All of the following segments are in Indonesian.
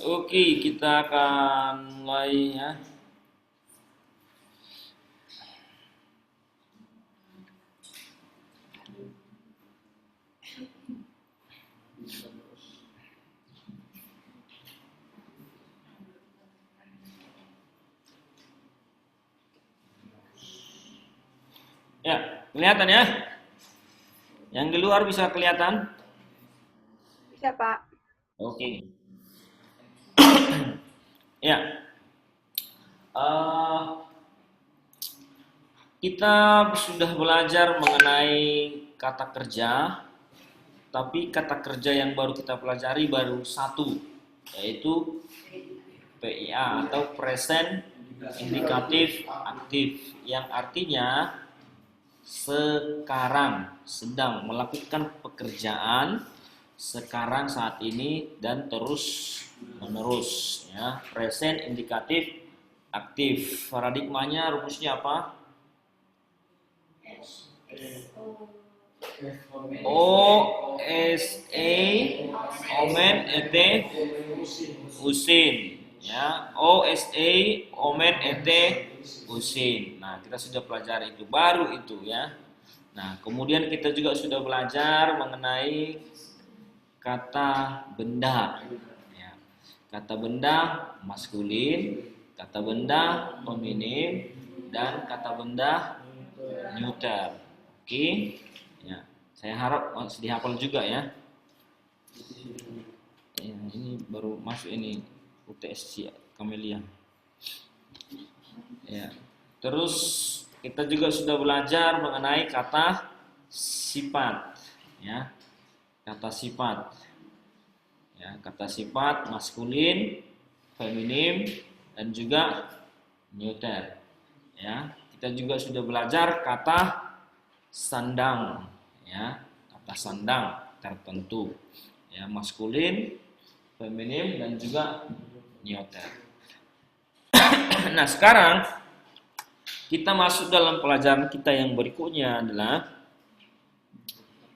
Oke, kita akan mulai ya. Ya, kelihatan ya? Yang di luar bisa kelihatan? Bisa, Pak. Oke. Ya, eh, kita sudah belajar mengenai kata kerja, tapi kata kerja yang baru kita pelajari baru satu, yaitu PIA atau present indikatif aktif, yang artinya sekarang sedang melakukan pekerjaan sekarang saat ini dan terus menerus ya. Present indikatif aktif, paradigmanya rumusnya apa? O S A omen et usin ya. O S A omen et usin. Nah, kita sudah pelajari itu, baru itu ya. Nah, kemudian kita juga sudah belajar mengenai kata benda ya. Kata benda maskulin, kata benda feminim, dan kata benda neuter. Oke ya, saya harap masih dihafal juga ya. Ya, ini baru masuk ini UTSC Kamelia. Ya. Terus kita juga sudah belajar mengenai kata sifat ya. Kata sifat. Ya, kata sifat maskulin, feminim, dan juga neuter. Ya, kita juga sudah belajar kata sandang ya, kata sandang tertentu ya, maskulin, feminim, dan juga neuter. Nah, sekarang kita masuk dalam pelajaran kita yang berikutnya adalah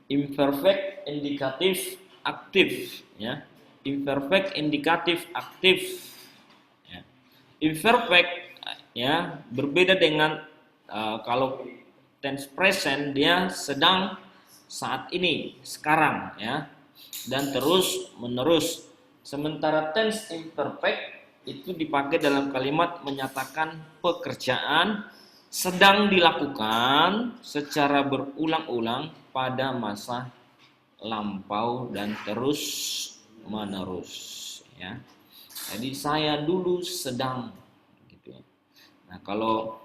imperfect indikatif aktif ya. Imperfect indikatif aktif ya. Imperfect ya berbeda dengan kalau tense present, dia sedang, saat ini, sekarang ya, dan terus menerus. Sementara tense imperfect itu dipakai dalam kalimat menyatakan pekerjaan sedang dilakukan secara berulang-ulang pada masa lampau dan terus menerus ya. Jadi saya dulu sedang gitu ya. Nah, kalau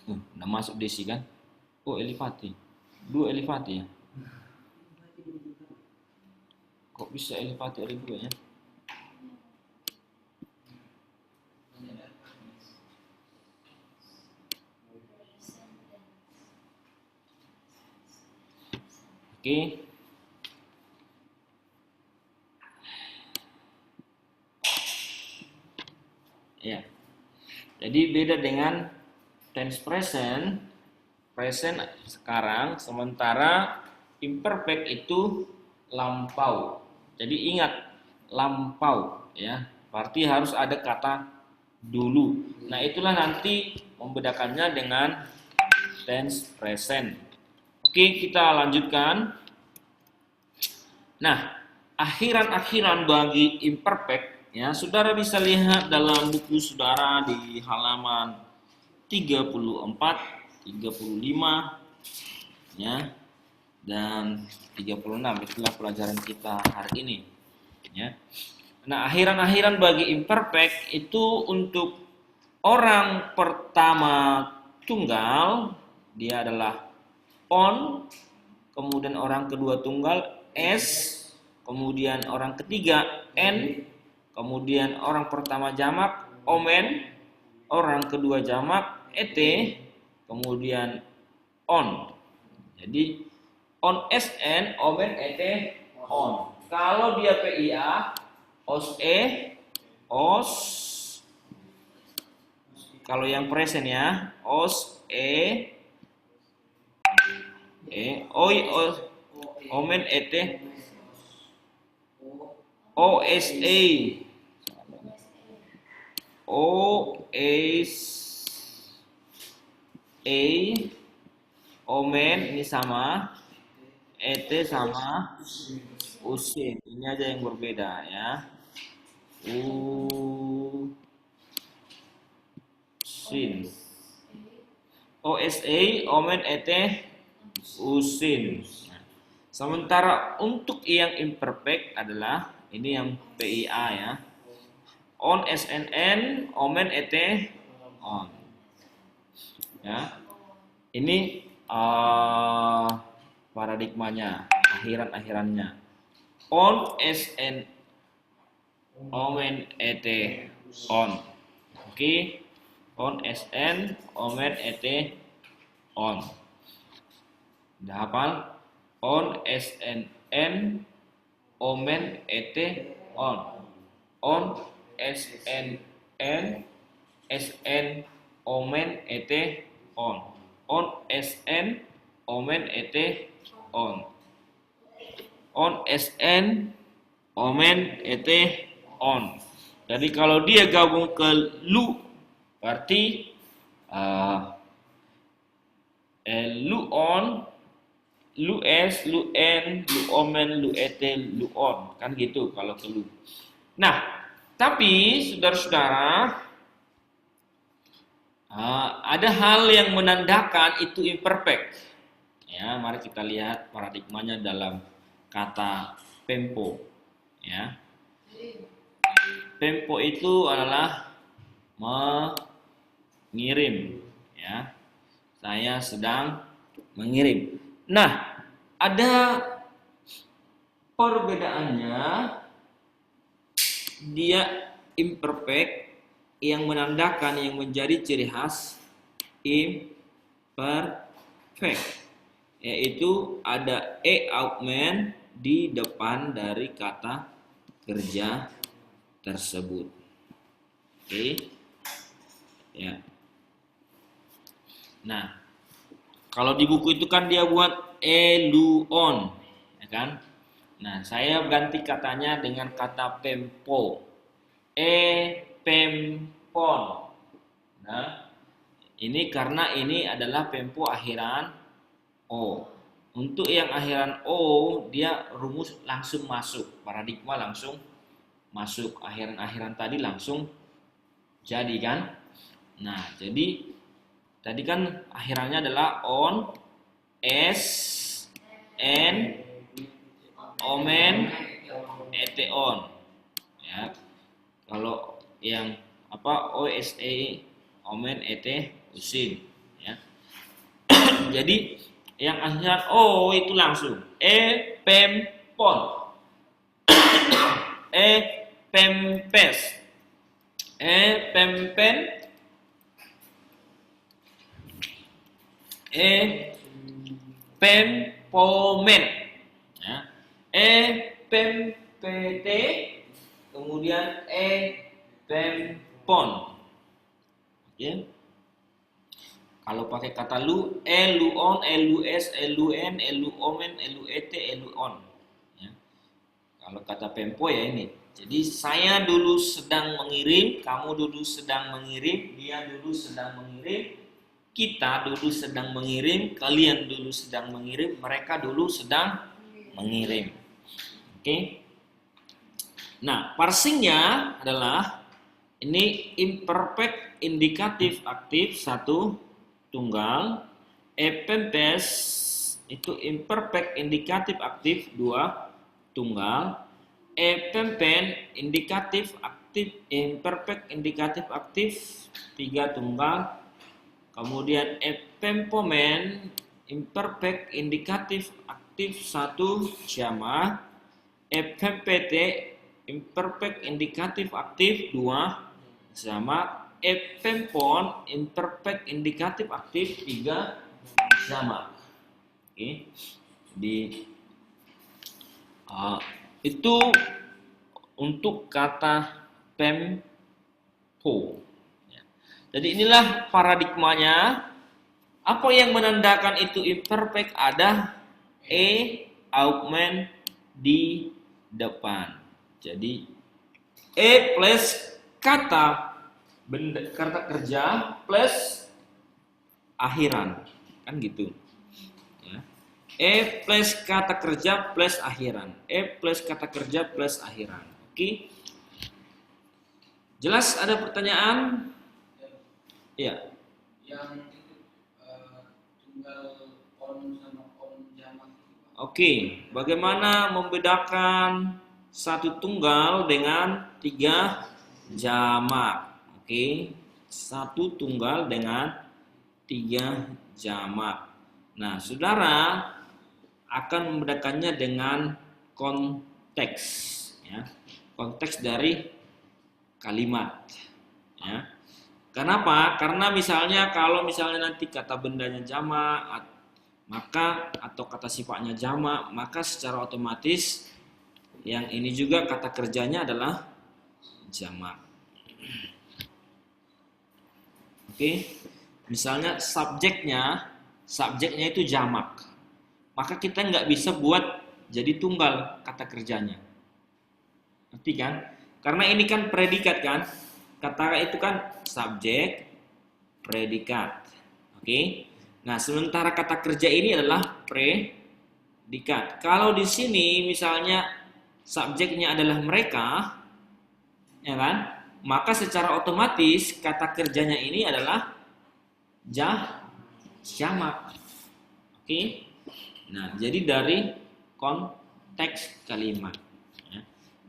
udah masuk Desi kan? Oh, Elifati. Dua Elifati ya? Kok bisa Elifati ada dua ya? Oke. Ya. Jadi beda dengan tense present. Present sekarang, sementara imperfect itu lampau. Jadi ingat, lampau ya. Berarti harus ada kata dulu. Nah, itulah nanti membedakannya dengan tense present. Oke, kita lanjutkan. Nah, akhiran-akhiran bagi imperfect ya, saudara bisa lihat dalam buku saudara di halaman 34, 35 ya, dan 36. Itulah pelajaran kita hari ini ya. Nah, akhiran-akhiran bagi imperfect itu untuk orang pertama tunggal dia adalah on, kemudian orang kedua tunggal S, kemudian orang ketiga N, kemudian orang pertama jamak omen, orang kedua jamak et, kemudian on. Jadi on SN, omen et, on. Kalau dia PIA, os os. Kalau yang present ya, os oi, os, omen et, OSA O S A omen ini sama, et sama usin. Ini aja yang berbeda ya. Usin. OSA omen et usin. Nah, sementara untuk yang imperfect adalah ini yang PIA ya. On SNN omen et on. Ya. Ini paradigmanya, akhiran-akhirannya. On SN omen et on. Oke. On SN omen et on. Udah hafal? On SNN omen et on. On SNN SN omen et on. On SN omen et on. On SN omen et on. Jadi kalau dia gabung ke lu berarti lu on, lu s, lu n, lu omen, lu et, lu on, kan gitu kalau ke lu. Nah, tapi saudara-saudara, ada hal yang menandakan itu imperfect. Ya, mari kita lihat paradigmanya dalam kata pempo. Ya, pempo itu adalah mengirim. Ya, saya sedang mengirim. Nah, ada perbedaannya. Dia imperfect yang menandakan yang menjadi ciri khas imperfect, yaitu ada augment di depan dari kata kerja tersebut. Oke. Ya. Nah, kalau di buku itu kan dia buat eluon, ya kan? Nah, saya ganti katanya dengan kata pempo. Pempon. Nah, ini karena ini adalah pempo akhiran O. Untuk yang akhiran O, dia rumus langsung masuk, paradigma langsung masuk, akhiran-akhiran tadi langsung jadi kan? Nah, jadi tadi kan akhirannya adalah on, s, n, omen, et on. Ya. Kalau yang OSA omen et usin ya. Jadi yang akhiran O itu langsung pempon, pempes, pempen, pempomen ya. Pempete, kemudian pempon. Oke. Kalau pakai kata lu, luon, lus, lun, luomen, luet, luon. Ya. Kalau kata pempo ya ini. Jadi saya dulu sedang mengirim, kamu dulu sedang mengirim, dia dulu sedang mengirim, kita dulu sedang mengirim, kalian dulu sedang mengirim, mereka dulu sedang mengirim. Oke. Nah, parsingnya adalah ini imperfect indikatif aktif satu tunggal, pempes itu imperfect indikatif aktif dua tunggal, pempen indikatif aktif imperfect indikatif aktif tiga tunggal, kemudian pempomen imperfect indikatif aktif satu jamak, pempt imperfect indikatif aktif 2 sama pempon imperfect indikatif aktif 3 sama. Oke. Jadi itu untuk kata pempo. Jadi inilah paradigmanya. Apa yang menandakan itu imperfect? Ada augment di depan. Jadi plus kata kata kerja plus akhiran, kan gitu. Ya. Plus kata kerja plus akhiran. Plus kata kerja plus akhiran. Oke. Jelas ada pertanyaan? Ya. Yang tunggal on sama on jamak. Oke, bagaimana membedakan satu tunggal dengan 3 jamak? Oke, satu tunggal dengan 3 jamak. Nah, saudara akan membedakannya dengan konteks, ya. Konteks dari kalimat, ya. Kenapa? Karena misalnya kalau misalnya nanti kata bendanya jamak, maka atau kata sifatnya jamak, maka secara otomatis yang ini juga kata kerjanya adalah jamak. Oke, misalnya subjeknya itu jamak, maka kita nggak bisa buat jadi tunggal kata kerjanya. Ngerti kan? Karena ini kan predikat kan, kata itu kan subjek, predikat. Oke, nah sementara kata kerja ini adalah predikat. Kalau di sini misalnya subjeknya adalah mereka, ya kan? Maka secara otomatis kata kerjanya ini adalah jamak. Oke. Nah, jadi dari konteks kalimat. Ya.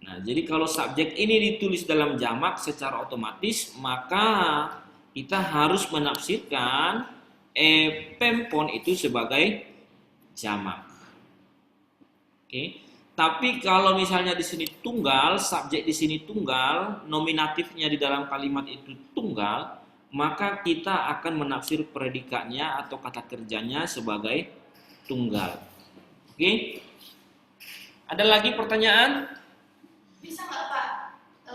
Nah, jadi kalau subjek ini ditulis dalam jamak secara otomatis, maka kita harus menafsirkan pempon itu sebagai jamak. Oke. Tapi kalau misalnya di sini tunggal, subjek di sini tunggal, nominatifnya di dalam kalimat itu tunggal, maka kita akan menafsir predikatnya atau kata kerjanya sebagai tunggal. Oke? Ada lagi pertanyaan? Bisa nggak Pak,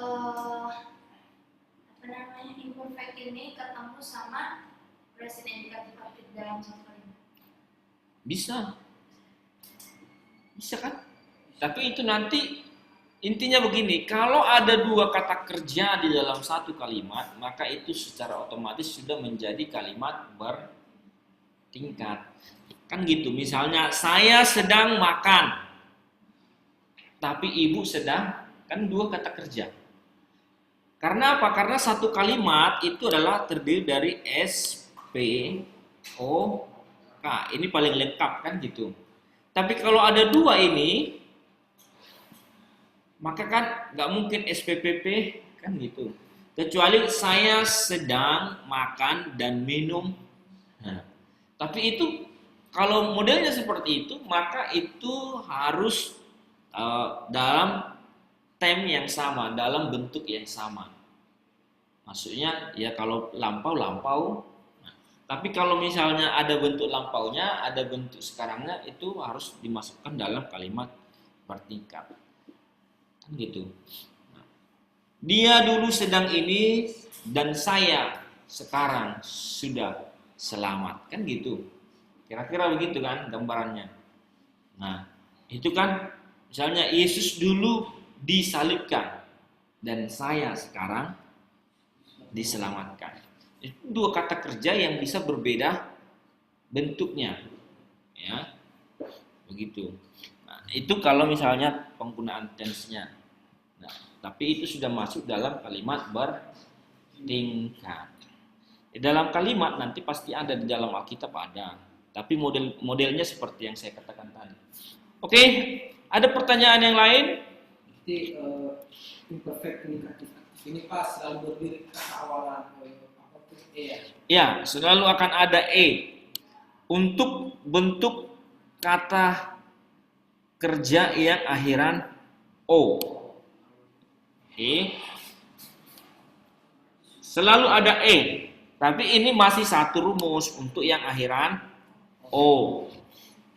apa namanya, imperfect ini ketemu sama present indikatif aktif dalam satu kalimat? Bisa. Bisa kan? Tapi itu nanti intinya begini, kalau ada 2 kata kerja di dalam satu kalimat, maka itu secara otomatis sudah menjadi kalimat bertingkat. Kan gitu, misalnya saya sedang makan, tapi ibu sedang, kan 2 kata kerja. Karena apa? Karena satu kalimat itu adalah terdiri dari S, P, O, K. Ini paling lengkap kan gitu. Tapi kalau ada 2 ini, maka kan nggak mungkin SPPP kan gitu. Kecuali saya sedang makan dan minum. Nah, tapi itu kalau modelnya seperti itu, maka itu harus dalam tem yang sama, dalam bentuk yang sama. Maksudnya ya kalau lampau. Nah, tapi kalau misalnya ada bentuk lampaunya, ada bentuk sekarangnya, itu harus dimasukkan dalam kalimat bertingkat. Gitu. Nah, dia dulu sedang ini dan saya sekarang sudah selamat, kan gitu. Kira-kira begitu kan gambarannya. Nah, itu kan misalnya Yesus dulu disalibkan dan saya sekarang diselamatkan. Itu 2 kata kerja yang bisa berbeda bentuknya. Ya. Begitu. Nah, itu kalau misalnya penggunaan tense-nya. Nah, tapi itu sudah masuk dalam kalimat bertingkat. Di dalam kalimat nanti pasti ada, di dalam Alkitab ada. Tapi modelnya seperti yang saya katakan tadi. Oke, ada pertanyaan yang lain? Jadi imperfect indikatif ini pas selalu berdiri kata awalan apa tuh E ya? Ya, selalu akan ada E untuk bentuk kata kerja yang akhiran O. Oke. Selalu ada E, tapi ini masih satu rumus untuk yang akhiran O.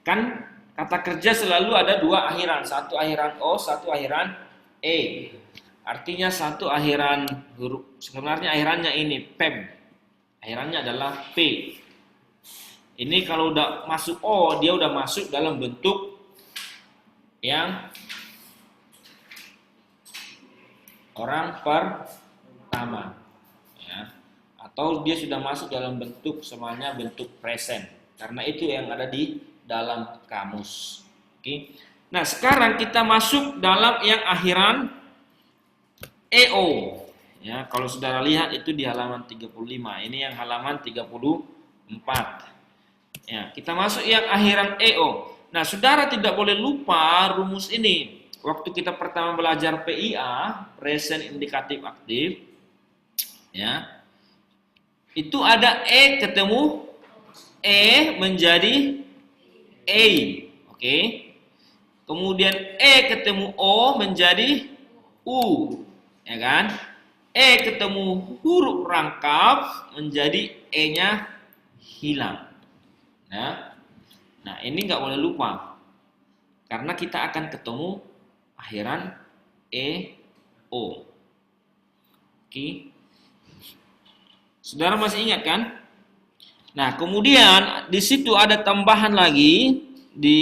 Kan kata kerja selalu ada 2 akhiran, satu akhiran O, satu akhiran E. Artinya satu akhiran huruf, sebenarnya akhirannya ini PEM. Akhirannya adalah P. Ini kalau udah masuk O, dia udah masuk dalam bentuk yang orang pertama, ya. atau dia sudah masuk dalam bentuk semuanya bentuk present, karena itu yang ada di dalam kamus. Oke. Nah, sekarang kita masuk dalam yang akhiran EO. Ya, kalau saudara lihat itu di halaman 35. Ini yang halaman 34. Ya, kita masuk yang akhiran EO. Nah, saudara tidak boleh lupa rumus ini. Waktu kita pertama belajar PIA, present indikatif aktif, ya, itu ada E ketemu E menjadi A, oke. Kemudian E ketemu O menjadi U, ya kan? E ketemu huruf rangkap menjadi E-nya hilang. Nah, ini nggak boleh lupa, karena kita akan ketemu akhiran E, O. Oke. Saudara masih ingat kan? Nah, kemudian di situ ada tambahan lagi di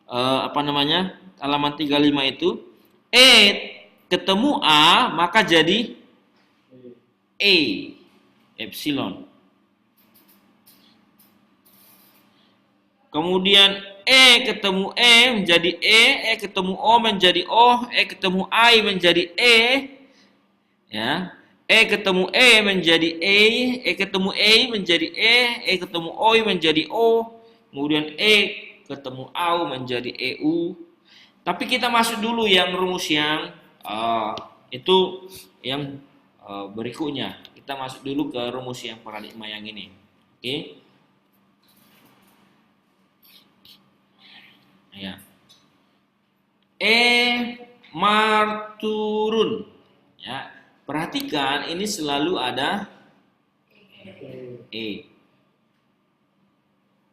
halaman 35 itu, E ketemu A maka jadi E, epsilon. Kemudian E ketemu E menjadi E ketemu O menjadi O, E ketemu I menjadi E, ya. E ketemu E menjadi E ketemu A menjadi E ketemu O menjadi O, kemudian E ketemu AU menjadi EU. Tapi kita masuk dulu yang rumus yang itu yang berikutnya. Kita masuk dulu ke rumus yang paradigma yang ini. Oke. Ya. E marturun. Ya. Perhatikan ini selalu ada E.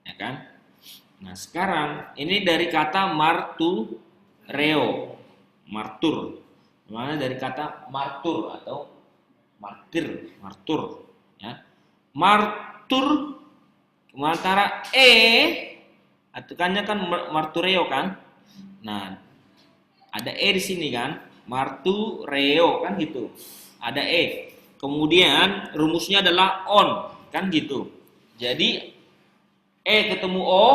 Ya kan? Nah, sekarang ini dari kata martureo. Martur. Mana dari kata martur atau martur, ya. Martur antara E atukannya kan martureo kan? Nah, ada E di sini kan? Martureo kan gitu. Ada E. Kemudian rumusnya adalah on, kan gitu. Jadi E ketemu O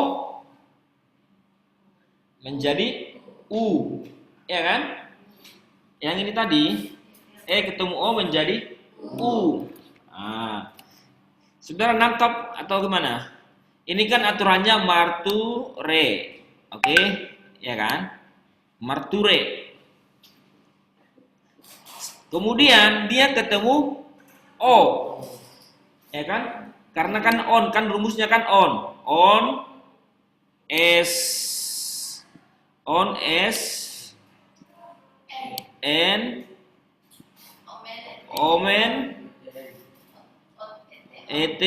menjadi U, ya kan? Yang ini tadi E ketemu O menjadi U. Nah, saudara nangkap atau gimana? Ini kan aturannya marture, oke? Ya kan? Marture. Kemudian dia ketemu O, ya kan? Karena kan on, kan rumusnya kan on. On S N Omen ET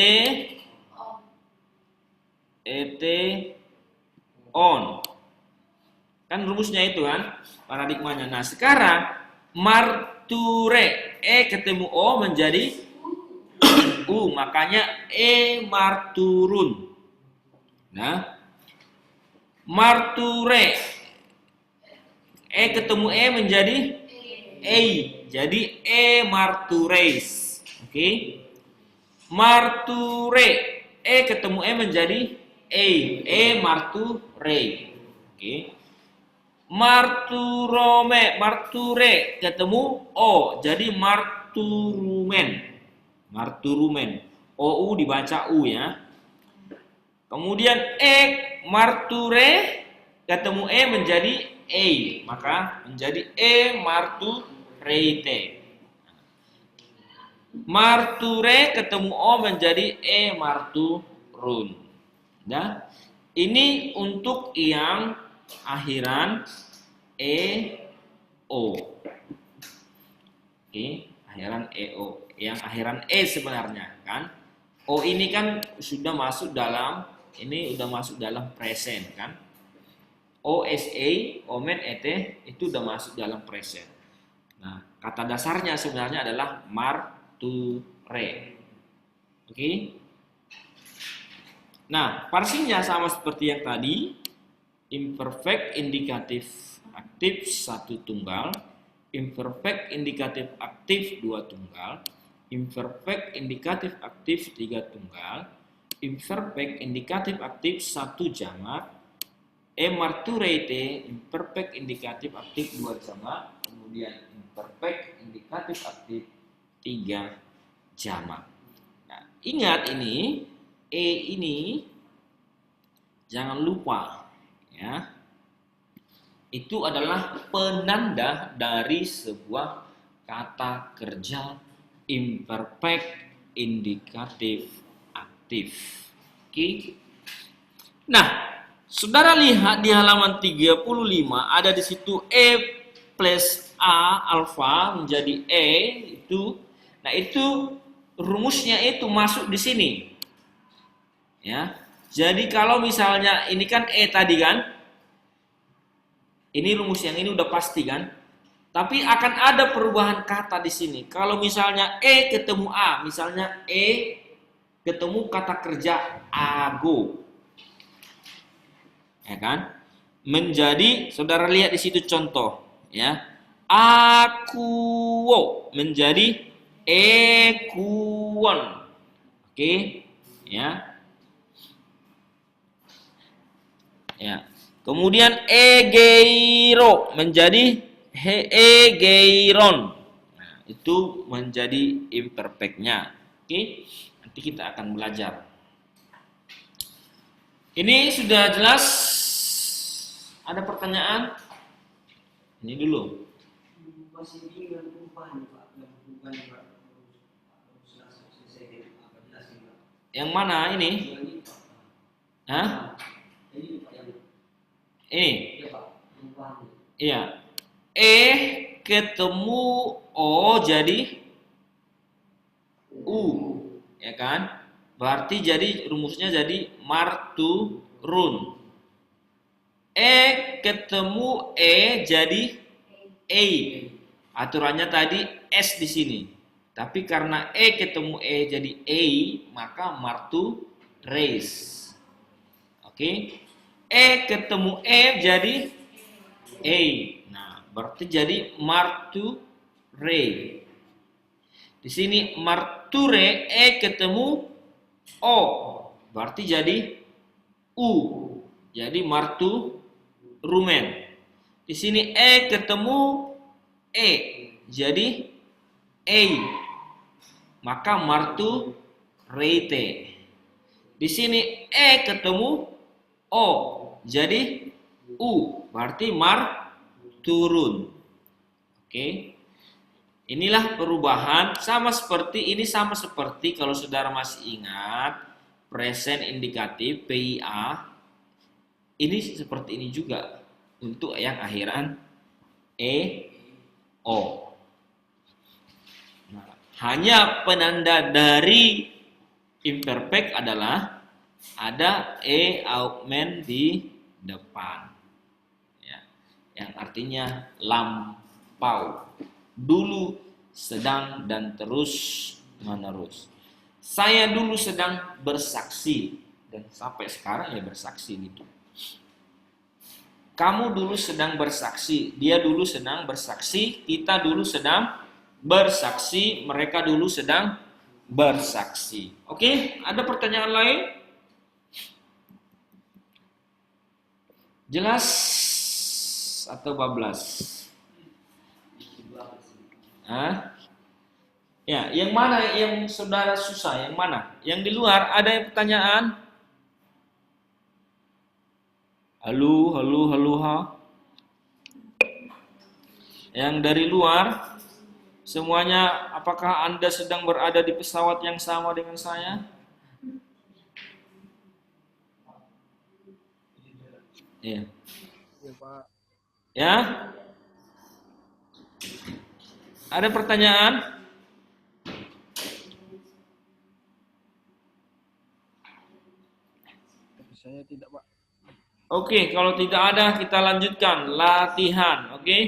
on. Kan rumusnya itu kan paradigmanya. Nah, sekarang marture E ketemu O menjadi U, makanya E marturun. Nah, marture E ketemu E menjadi A, jadi E martures. Oke. Marture E ketemu E menjadi E marture. Oke. Marture ketemu O, jadi marturumen. OU dibaca U ya. Kemudian E marture ketemu E menjadi E, maka menjadi E marturete. Marture ketemu O menjadi E marturun. Nah, ini untuk yang akhiran EO. Oke, akhiran EO. Yang akhiran E sebenarnya kan. O ini kan sudah masuk dalam, ini sudah masuk dalam present kan. OSA, omen ET itu sudah masuk dalam present. Nah, kata dasarnya sebenarnya adalah marture. Oke. Nah, parsinya sama seperti yang tadi. Imperfect indikatif aktif 1 tunggal, imperfect indikatif aktif 2 tunggal, imperfect indikatif aktif 3 tunggal, imperfect indikatif aktif 1 jamak, emarturate imperfect indikatif aktif 2 jamak, kemudian imperfect indikatif aktif 3 jamak. Nah, ingat ini ini jangan lupa ya. Itu adalah penanda dari sebuah kata kerja imperfect indikatif aktif. Oke. Nah, saudara lihat di halaman 35 ada di situ E plus A alfa menjadi E itu. Nah, itu rumusnya itu masuk di sini. Ya. Jadi kalau misalnya ini kan E tadi kan? Ini rumus yang ini udah pasti kan? Tapi akan ada perubahan kata di sini. Kalau misalnya E ketemu A, misalnya E ketemu kata kerja ago. Ya kan? Menjadi, saudara lihat di situ contoh ya. Akuo menjadi ekuon. Oke, ya. Ya. Kemudian egeiro menjadi egeiron. Nah, itu menjadi imperfectnya. Oke, nanti kita akan belajar. Ini sudah jelas? Ada pertanyaan? Ini dulu. Masih bingung perubahan Pak, yang perubahan Pak. Sudah selesai apa jelasin Pak? Yang mana ini? Ini Pak. Hah? Ini Pak yang Ini? ya Pak, perubahan. Iya. E ketemu O jadi U, ya kan? Berarti jadi rumusnya jadi marturun. E ketemu E jadi E. Aturannya tadi S di sini. Tapi karena E ketemu E jadi E, maka martu race. Oke? E ketemu E jadi E. Nah, berarti jadi marture. Di sini marture E ketemu O. Berarti jadi U. Jadi martu rumen. Di sini E ketemu E. Jadi E. Maka martu rete. Di sini E ketemu O. Jadi U. Berarti mar turun. Oke. Inilah perubahan sama seperti kalau saudara masih ingat present indikatif PIA. Ini seperti ini juga untuk yang akhiran E O. Nah, hanya penanda dari imperfect adalah ada E augment di depan, ya, yang artinya lampau, dulu, sedang, dan terus menerus. Saya dulu sedang bersaksi dan sampai sekarang ya bersaksi gitu. Kamu dulu sedang bersaksi, dia dulu sedang bersaksi, kita dulu sedang bersaksi, mereka dulu sedang bersaksi. Oke, ada pertanyaan lain? Jelas atau bablas? Hah? Ya, yang mana yang saudara susah? Yang mana? Yang di luar ada yang pertanyaan? Halo, halo, halo, ha? Yang dari luar, semuanya, apakah Anda sedang berada di pesawat yang sama dengan saya? Iya. Ya? Ada pertanyaan? Saya tidak, Pak. Oke, kalau tidak ada kita lanjutkan latihan, oke?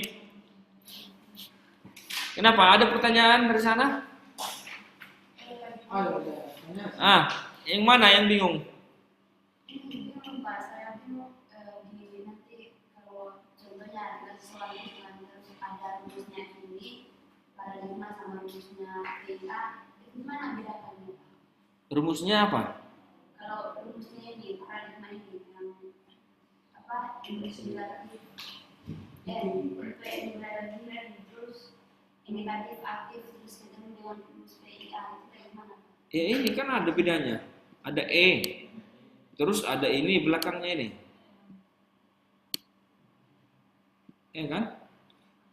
Kenapa? Ada pertanyaan dari sana? Yang mana yang bingung? Pak, saya bingung di nanti kalau contohnya kita sesuai dengan terus ada rumusnya ini paradigma sama rumusnya PIA Gimana bedakannya, Pak? Rumusnya apa? Kalau rumusnya ini paradigma ini yang apa? Indikatif, terus indikatif aktif terus ketemu dengan rumus PIA itu kayak gimana, Pak? Ya ini kan ada bedanya. Ada E. Terus ada ini belakangnya ini. Ya kan?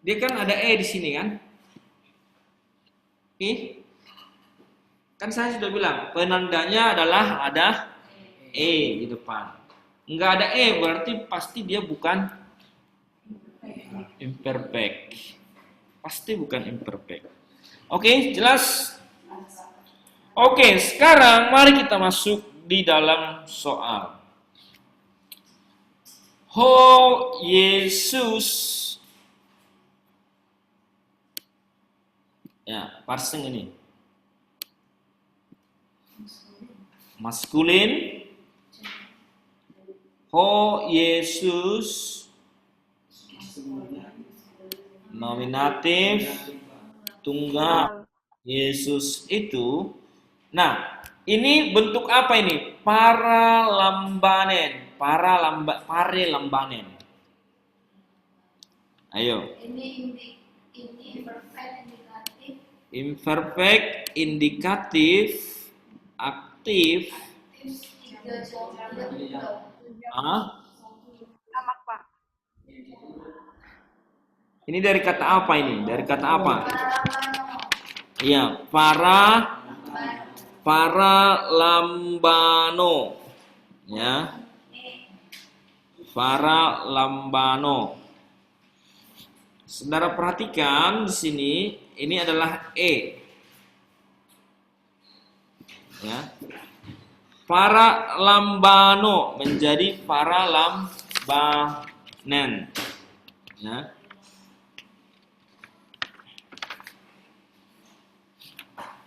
Dia kan ada E di sini kan? Oke. Kan saya sudah bilang, penandanya adalah ada E di depan. Enggak ada E berarti pasti dia bukan imperfect. Pasti bukan imperfect. Oke, jelas? Oke, sekarang mari kita masuk di dalam soal. Yesus. Ya, parsing ini. Maskulin. Yesus. Nominatif. Tunggal. Yesus itu. Nah, ini bentuk apa ini? Paralambanen. Parelambanen. Ayo. Ini imperfect indikatif. Imperfect, indikatif, aktif. Ah? Sama, Pak. Ini dari kata apa ini? Dari kata apa? Paralambano. Iya, paralambano. Ya. Paralambano. Saudara perhatikan di sini, ini adalah E. Ya. Paralambano menjadi paralambanen. Ya.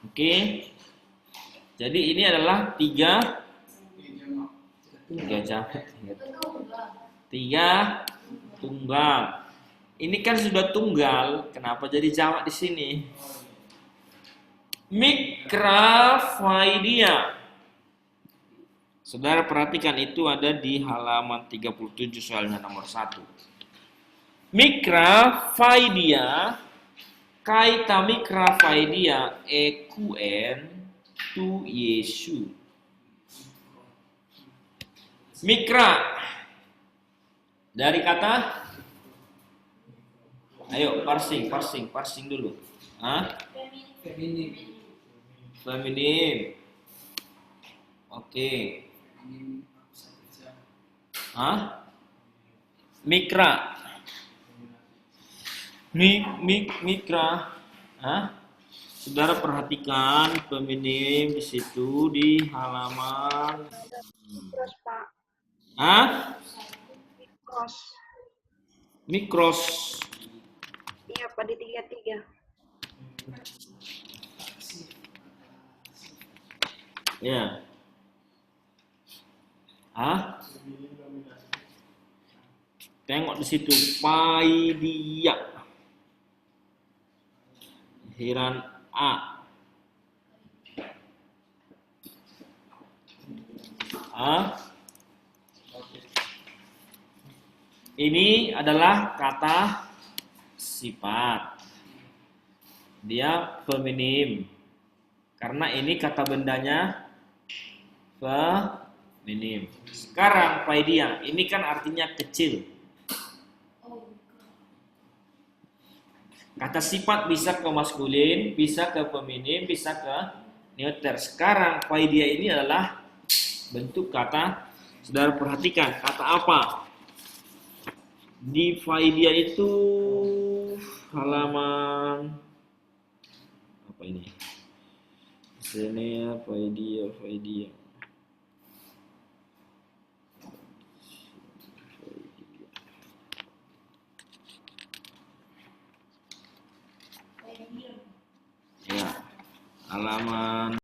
Oke. Jadi ini adalah tiga tunggal. Ini kan sudah tunggal, kenapa jadi jamak di sini? Mikrafaidia. Saudara perhatikan itu ada di halaman 37 soalnya nomor 1. Mikrafaidia, kaita mikrafaidia EQN tu Yesu. Mikra dari kata, ayo parsing dulu. Feminim. Feminim. Oke. Mikra. Mikra. Saudara perhatikan feminim di situ di halaman. Mikros, Pak. Mikros. Mikros. Iya, Pak, di 33. Ya. Tengok di situ paidia. Hiran A. Ini adalah kata sifat. Dia feminim. Karena ini kata bendanya feminim. Sekarang paidia, ini kan artinya kecil. Kata sifat bisa ke maskulin, bisa ke feminim, bisa ke neuter. Sekarang paidia ini adalah bentuk kata. Saudara perhatikan kata apa? Di paidia itu halaman apa ini? Sini paidia. Ya, halaman